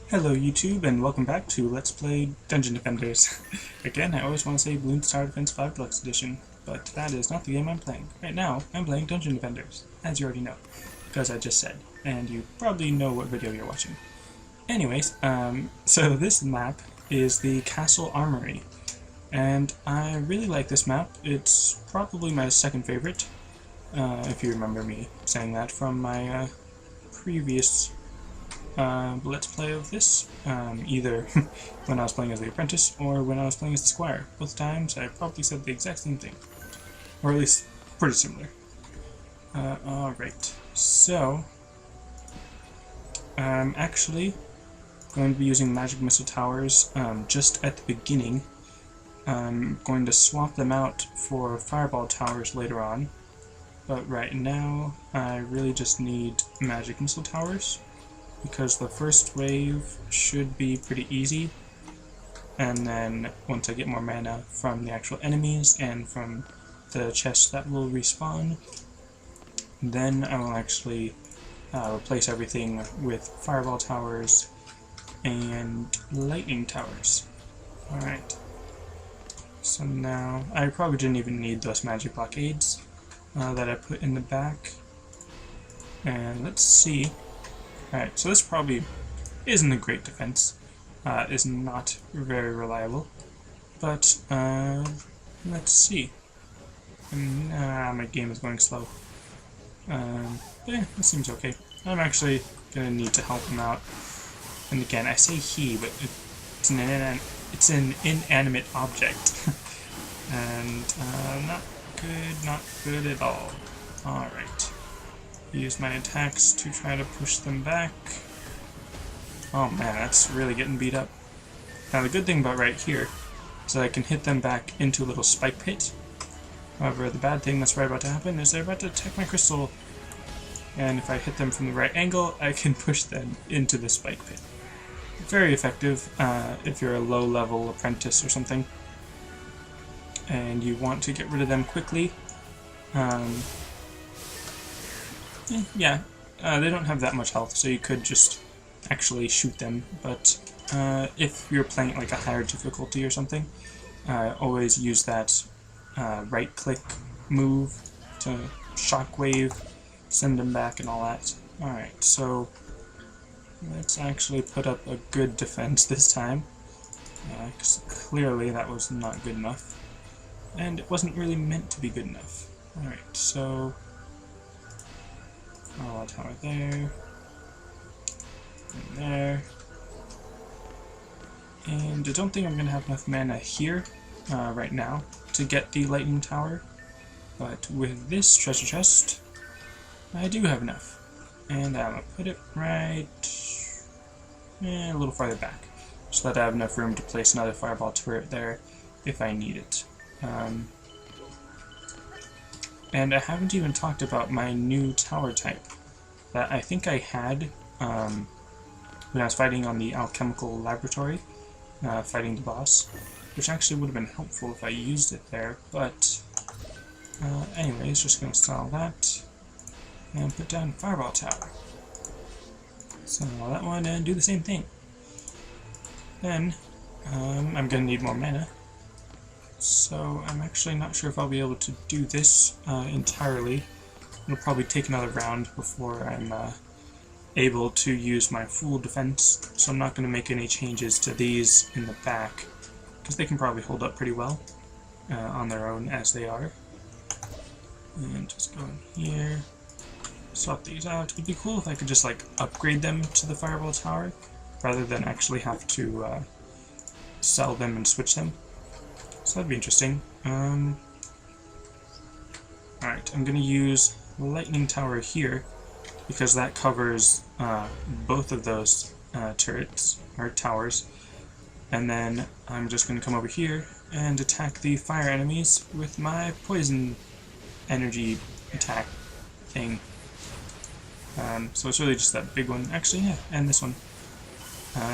Hello YouTube, and welcome back to Let's Play Dungeon Defenders. Again, I always want to say Bloons Tower Defense 5 Deluxe Edition, but that is not the game I'm playing. Right now, I'm playing Dungeon Defenders, as you already know, because I just said, and you probably know what video you're watching. Anyways, so this map is the Castle Armory, and I really like this map. It's probably my second favorite, if you remember me saying that from my previous Let's Play of this, either when I was playing as the Apprentice or when I was playing as the Squire. Both times I probably said the exact same thing, or at least pretty similar. Alright, so I'm actually going to be using magic missile towers just at the beginning. I'm going to swap them out for fireball towers later on, but right now I really just need magic missile towers, because the first wave should be pretty easy, and then once I get more mana from the actual enemies and from the chests that will respawn, then I will actually replace everything with fireball towers and lightning towers. Alright, so now I probably didn't even need those magic blockades that I put in the back, and let's see. Alright, so this probably isn't a great defense, is not very reliable, but let's see. My game is going slow. Yeah, this seems okay. I'm actually gonna need to help him out. And again, I say he, but it's an inanimate object. And not good at all. Alright. Use my attacks to try to push them back. Oh man, that's really getting beat up. Now the good thing about right here is that I can hit them back into a little spike pit. However, the bad thing that's right about to happen is they're about to attack my crystal, and if I hit them from the right angle, I can push them into the spike pit. Very effective if you're a low-level apprentice or something, and you want to get rid of them quickly. Yeah, they don't have that much health, so you could just actually shoot them, but if you're playing like a higher difficulty or something, always use that right-click move to shockwave, send them back and all that. Alright, so let's actually put up a good defense this time, because clearly that was not good enough, and it wasn't really meant to be good enough. Alright, so tower there, and there, and I don't think I'm going to have enough mana here right now to get the lightning tower, but with this treasure chest I do have enough, and I'm going to put it right a little farther back, so that I have enough room to place another fireball turret there if I need it. And I haven't even talked about my new tower type that I think I had when I was fighting on the alchemical laboratory, fighting the boss, which actually would have been helpful if I used it there, but anyways, just going to install that and put down fireball tower. So that one and do the same thing. Then I'm going to need more mana, so I'm actually not sure if I'll be able to do this entirely. It'll probably take another round before I'm able to use my full defense, so I'm not going to make any changes to these in the back, because they can probably hold up pretty well on their own as they are. And just go in here, swap these out. It'd be cool if I could just like upgrade them to the fireball tower, rather than actually have to sell them and switch them. So that'd be interesting. Alright, I'm going to use the lightning tower here, because that covers both of those turrets, or towers, and then I'm just going to come over here and attack the fire enemies with my poison energy attack thing. So it's really just that big one, actually, yeah, and this one.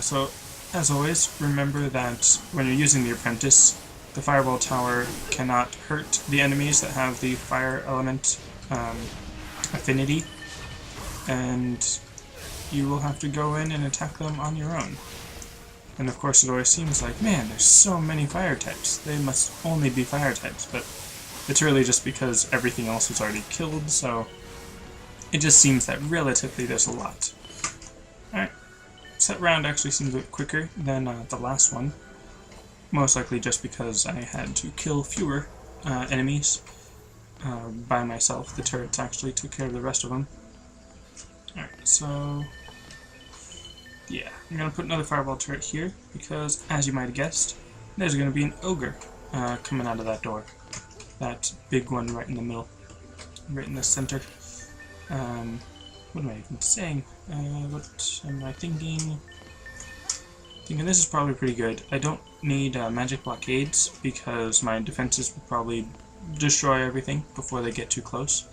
So, as always, remember that when you're using the Apprentice, the fireball tower cannot hurt the enemies that have the fire element affinity, and you will have to go in and attack them on your own. And of course it always seems like, man, there's so many fire types. They must only be fire types, but it's really just because everything else was already killed, so it just seems that relatively there's a lot. Alright, so that round actually seems a bit quicker than the last one. Most likely just because I had to kill fewer enemies by myself. The turrets actually took care of the rest of them. Alright, so yeah, I'm going to put another fireball turret here because, as you might have guessed, there's going to be an ogre coming out of that door. That big one right in the middle, right in the center. What am I even saying? What am I thinking? Thinking this is probably pretty good. I don't need magic blockades because my defenses will probably destroy everything before they get too close.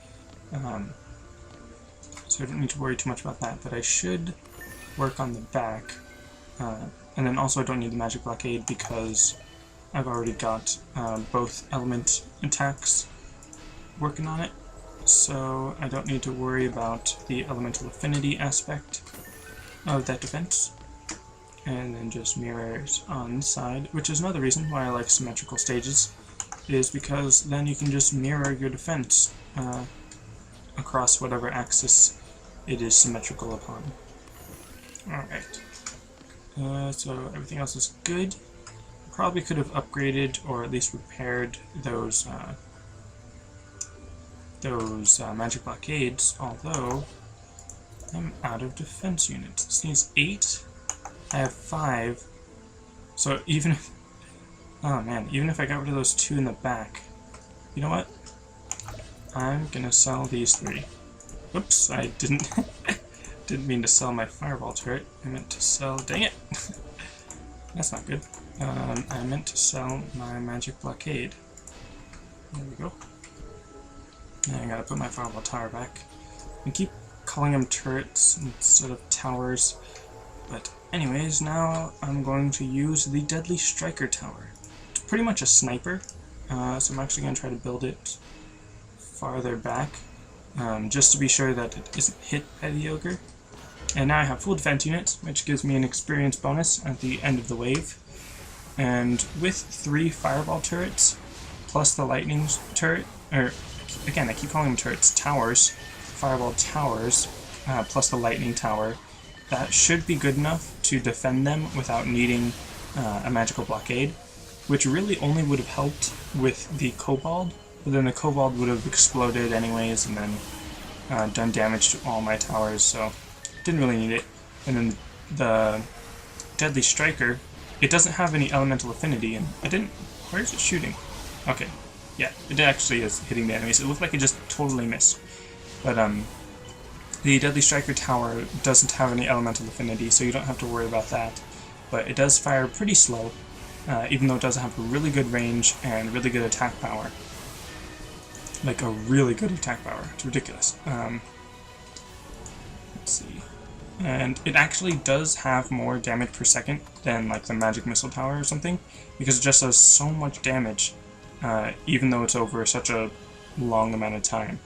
So I don't need to worry too much about that, but I should work on the back. And then also I don't need the magic blockade because I've already got both element attacks working on it, so I don't need to worry about the elemental affinity aspect of that defense. And then just mirrors on the side, which is another reason why I like symmetrical stages, is because then you can just mirror your defense across whatever axis it is symmetrical upon. Alright, so everything else is good. Probably could have upgraded or at least repaired those magic blockades, although I'm out of defense units. This needs 8. I have 5. So even if, oh man, even if I got rid of those 2 in the back, you know what? I'm gonna sell these 3. Whoops, I didn't didn't mean to sell my fireball turret. I meant to sell, dang it. That's not good. I meant to sell my magic blockade. There we go. And I gotta put my fireball tower back. I keep calling them turrets instead of towers. But anyways, now I'm going to use the Deadly Striker Tower. It's pretty much a sniper, so I'm actually going to try to build it farther back, just to be sure that it isn't hit by the ogre. And now I have full defense units, which gives me an experience bonus at the end of the wave. And with 3 fireball turrets, plus the lightning turret, or again, I keep calling them turrets, towers, fireball towers, plus the lightning tower, that should be good enough to defend them without needing a magical blockade, which really only would have helped with the kobold, but then the kobold would have exploded anyways and then done damage to all my towers, so didn't really need it. And then the Deadly Striker, it doesn't have any elemental affinity, and I didn't... Where is it shooting? Okay, yeah, it actually is hitting the enemies. It looked like it just totally missed. But the Deadly Striker Tower doesn't have any elemental affinity, so you don't have to worry about that. But it does fire pretty slow, even though it does have a really good range and really good attack power. Like a really good attack power. It's ridiculous. Let's see. And it actually does have more damage per second than like the Magic Missile Tower or something, because it just does so much damage, even though it's over such a long amount of time.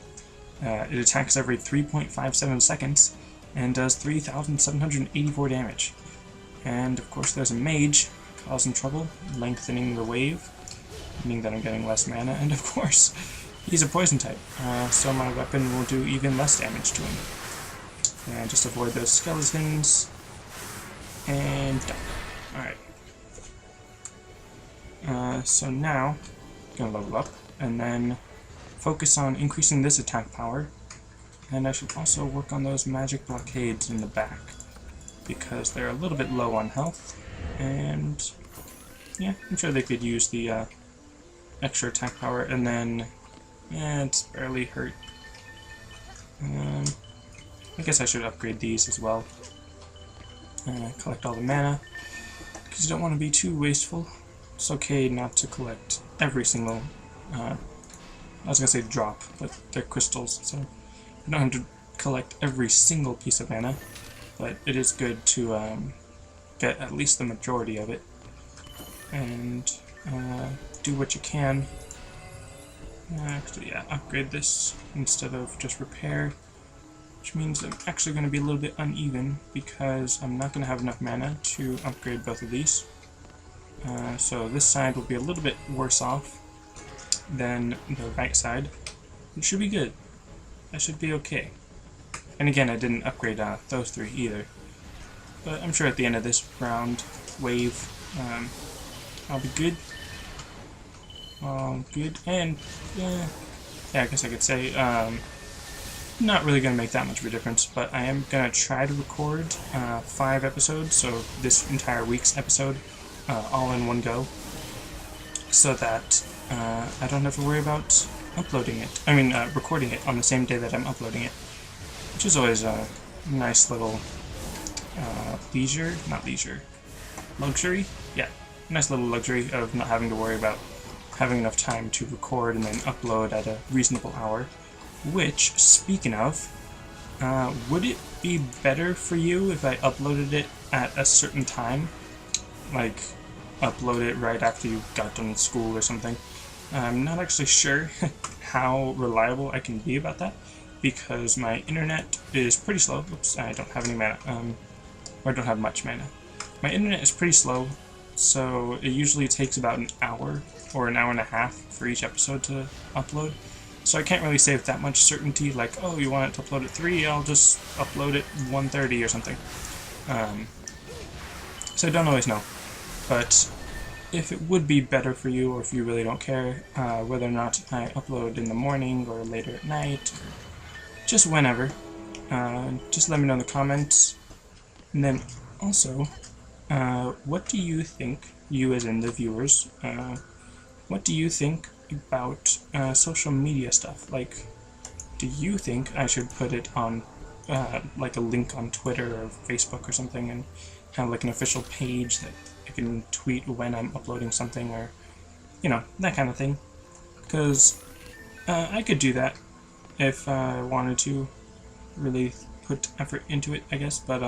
It attacks every 3.57 seconds and does 3,784 damage. And of course there's a mage causing trouble, lengthening the wave, meaning that I'm getting less mana, and of course he's a poison type, so my weapon will do even less damage to him. And just avoid those skeletons, and done. Alright. So now, I'm going to level up, and then focus on increasing this attack power, and I should also work on those magic blockades in the back, because they're a little bit low on health, and yeah, I'm sure they could use the extra attack power, and then, yeah, it's barely hurt. I guess I should upgrade these as well. Collect all the mana, because you don't want to be too wasteful. It's okay not to collect every single, I was going to say drop, but they're crystals, so you don't have to collect every single piece of mana, but it is good to get at least the majority of it, and do what you can. Actually, yeah, upgrade this instead of just repair. which means I'm actually going to be a little bit uneven because I'm not going to have enough mana to upgrade both of these. So this side will be a little bit worse off than the right side. It should be good. That should be okay. And again, I didn't upgrade those three either. But I'm sure at the end of this round, wave, I'll be good. All good. And, yeah, I guess I could say, not really going to make that much of a difference, but I am going to try to record 5 episodes, so this entire week's episode, all in one go, so that I don't have to worry about uploading it. I mean, recording it on the same day that I'm uploading it, which is always a nice little luxury? Yeah, nice little luxury of not having to worry about having enough time to record and then upload at a reasonable hour. Which, speaking of, would it be better for you if I uploaded it at a certain time? Like, upload it right after you got done with school or something? I'm not actually sure how reliable I can be about that, because my internet is pretty slow. Oops, I don't have any mana, or I don't have much mana. My internet is pretty slow, so it usually takes about an hour or an hour and a half for each episode to upload. So I can't really say with that much certainty, like, oh, you want it to upload at 3, I'll just upload at 1:30 or something. So I don't always know. But if it would be better for you, or if you really don't care whether or not I upload in the morning or later at night, or just whenever, just let me know in the comments. And then also, what do you think, you as in the viewers, what do you think about social media stuff? Like, do you think I should put it on like a link on Twitter or Facebook or something, and have like an official page that I can tweet when I'm uploading something, or that kind of thing? Because I could do that if I wanted to really put effort into it, I guess. But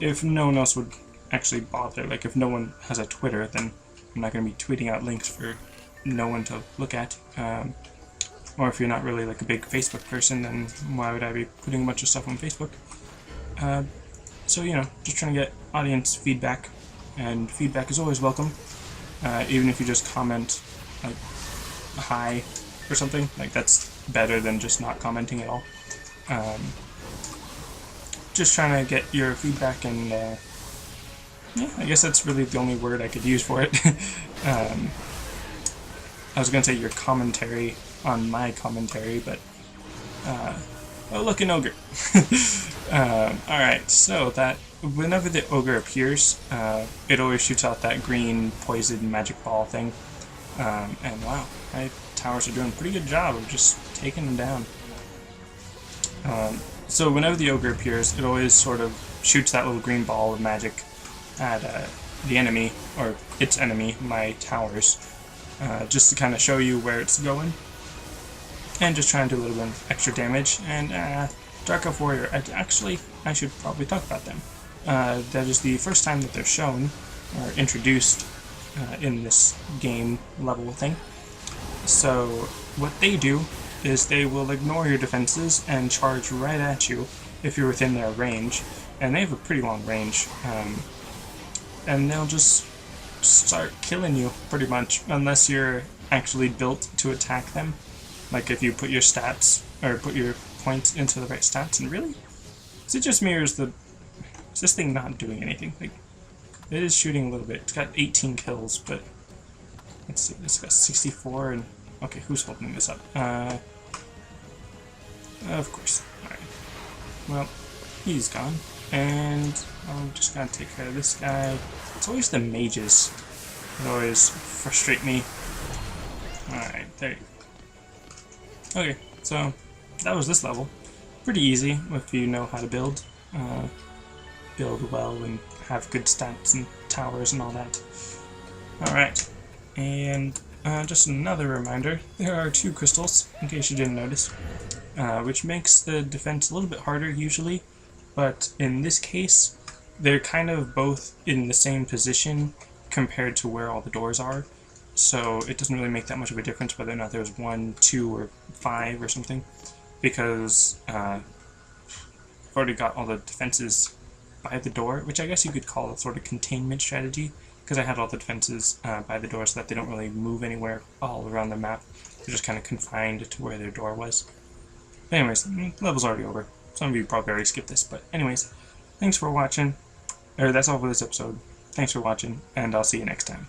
if no one else would actually bother, like if no one has a Twitter, then I'm not going to be tweeting out links for no one to look at. Or if you're not really like a big Facebook person, then why would I be putting a bunch of stuff on Facebook? So just trying to get audience feedback, and feedback is always welcome. Even if you just comment like hi or something, like that's better than just not commenting at all. Just trying to get your feedback, and yeah, I guess that's really the only word I could use for it. I was going to say your commentary on my commentary, but oh, look, an ogre. Alright, so that whenever the ogre appears, it always shoots out that green poison magic ball thing. And wow, my towers are doing a pretty good job of just taking them down. So whenever the ogre appears, it always sort of shoots that little green ball of magic at the enemy, or its enemy, my towers, just to kind of show you where it's going, and just try and do a little bit of extra damage. And Dark Elf Warrior, I should probably talk about them. That is the first time that they're shown, or introduced, in this game level thing. So what they do is they will ignore your defenses and charge right at you if you're within their range, and they have a pretty long range, and they'll just start killing you pretty much, unless you're actually built to attack them. Like if you put your stats, or put your points into the right stats. And really, is it just me, or is this thing not doing anything? Like, it is shooting a little bit. It's got 18 kills, but let's see, it's got 64, and okay, who's holding this up? Of course. Alright. Well, he's gone. And I'm just gonna take care of this guy. It's always the mages that always frustrate me. Alright, there you go. Okay, so that was this level. Pretty easy if you know how to build. Build well and have good stats and towers and all that. Alright, and just another reminder, there are 2 crystals, in case you didn't notice, which makes the defense a little bit harder usually, but in this case, they're kind of both in the same position compared to where all the doors are, so it doesn't really make that much of a difference whether or not there's 1, 2, or 5 or something, because I've already got all the defenses by the door, which I guess you could call a sort of containment strategy, because I had all the defenses by the door so that they don't really move anywhere all around the map. They're just kind of confined to where their door was. But anyways, the level's already over. Some of you probably already skipped this, but anyways, thanks for watching. That's all for this episode. Thanks for watching, and I'll see you next time.